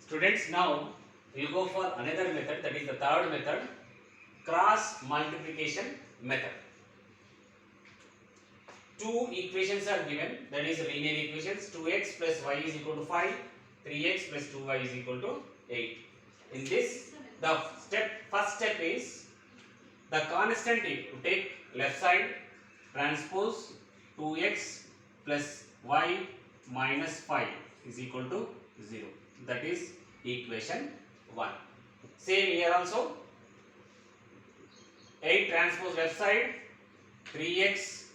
Students, now we will go for another method, that is the third method, cross multiplication method. Two equations are given, that is linear equations. 2x plus y is equal to 5, 3x plus 2y is equal to 8. In this, the first step is the constant. To take left side, transpose 2x plus y minus 5 is equal to 0. That is equation 1. Same here also. 8 transpose left side, 3x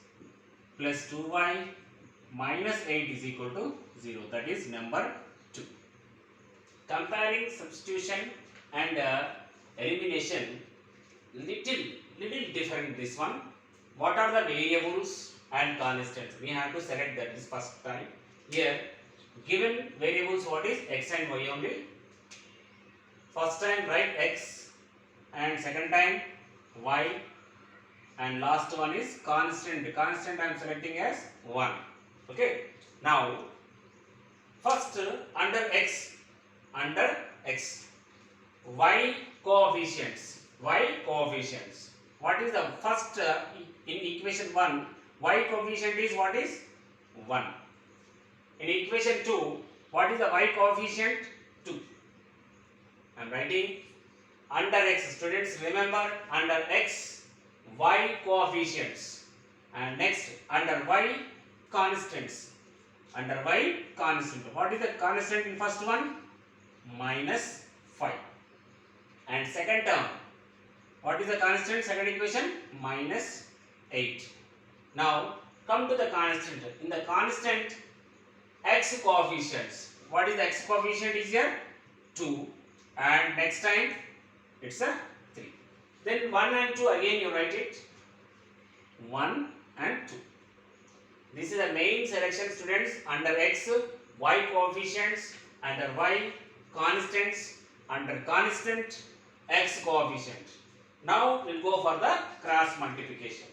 plus 2y minus 8 is equal to 0. That is number 2. Comparing substitution and elimination, little different this one. What are the variables and constants? We have to select that this first time. Here given variables, what is x and y only. First time write x and second time y, and last one is constant. Constant I am selecting as 1. Okay. Now first under x, y coefficients. What is the first in equation 1? Y coefficient is what is 1. In equation 2, what is the y coefficient? 2. I am writing under x. Students, remember, under x, y coefficients, and next under y, constants. Under y, constant. What is the constant in first one? Minus 5. And second term, what is the constant? Second equation, minus 8. Now come to the constant. In the constant, x coefficients. What is the x coefficient is here? 2. And next time it's a 3. Then 1 and 2 again you write it. 1 and 2. This is the main selection, students. Under x, y coefficients. Under y, constants. Under constant, x coefficient. Now we will go for the cross multiplication.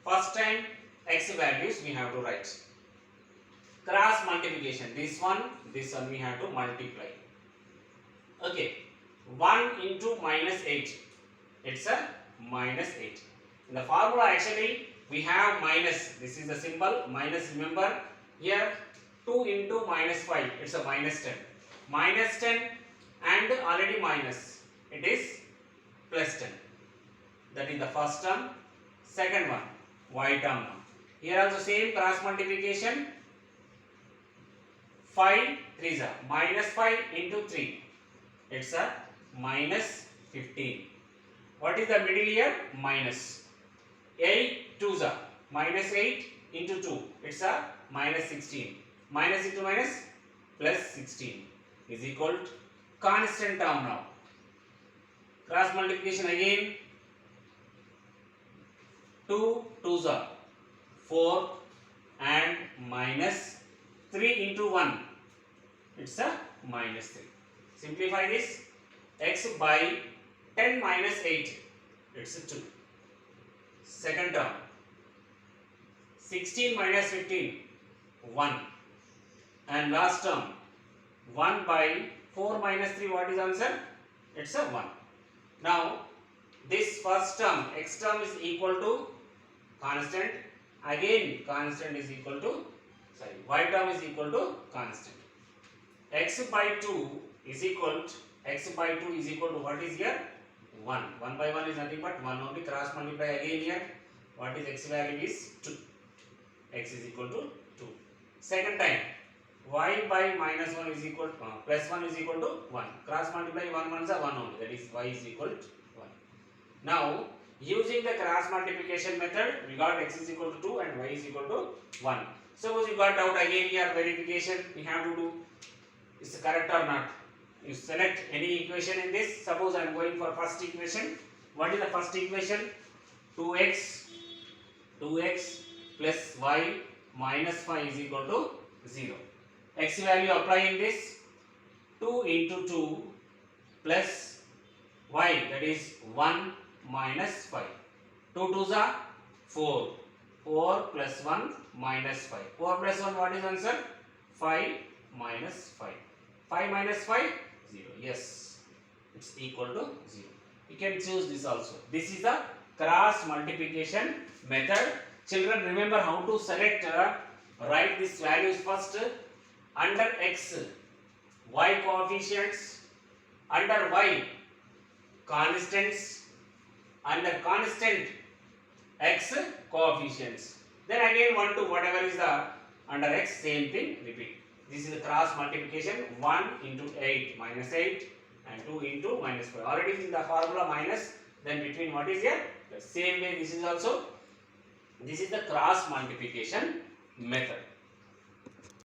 First time x values we have to write. Cross multiplication, this one we have to multiply. Okay, 1 into minus 8, it's a minus 8. In the formula actually we have minus, this is the symbol minus. Remember here 2 into minus 5, it's a minus 10. Minus 10 and already minus, it is plus 10. That is the first term. Second one, y term. Here also same cross multiplication. 5 3s are minus 5 into 3. It's a minus 15. What is the middle here? Minus. 8 2s are minus 8 into 2. It's a minus 16. Minus into minus plus 16 is equal to constant term now. Cross multiplication again. 2 2s are 4 and minus 3 into 1. It's a minus 3. Simplify this. X by 10 minus 8. It's a 2. Second term. 16 minus 15. 1. And last term. 1 by 4 minus 3. What is answer? It's a 1. Now this first term, x term is equal to constant. Again constant is equal to, y term is equal to constant. X by 2 is equal to what is here? 1. 1 by 1 is nothing but 1 only. Cross multiply again here. What is x value is 2. X is equal to 2. Second time, y by minus 1 is equal to plus 1 is equal to 1. Cross multiply 1 ones are 1 only. That is y is equal to 1. Now using the cross multiplication method, we got x is equal to 2 and y is equal to 1. Suppose you got doubt again here, verification we have to do, is it correct or not. You select any equation in this. Suppose I am going for first equation. What is the first equation? 2x plus y minus 5 is equal to 0. X value apply in this. 2 into 2 plus y, that is 1 minus 5. 2 2s are 4. 4 plus 1 minus 5. 4 plus 1, what is answer? 5 minus 5. 5 minus 5, 0. Yes, it's equal to 0. You can choose this also. This is the cross multiplication method. Children, remember how to select, write these values first. Under x, y coefficients, under y constants, under constant x coefficients. Then again 1 to whatever is the under x, same thing repeat. This is the cross multiplication. 1 into 8 minus 8 and 2 into minus 5. Already in the formula minus, then between what is here? The same way this is also. This is the cross multiplication method.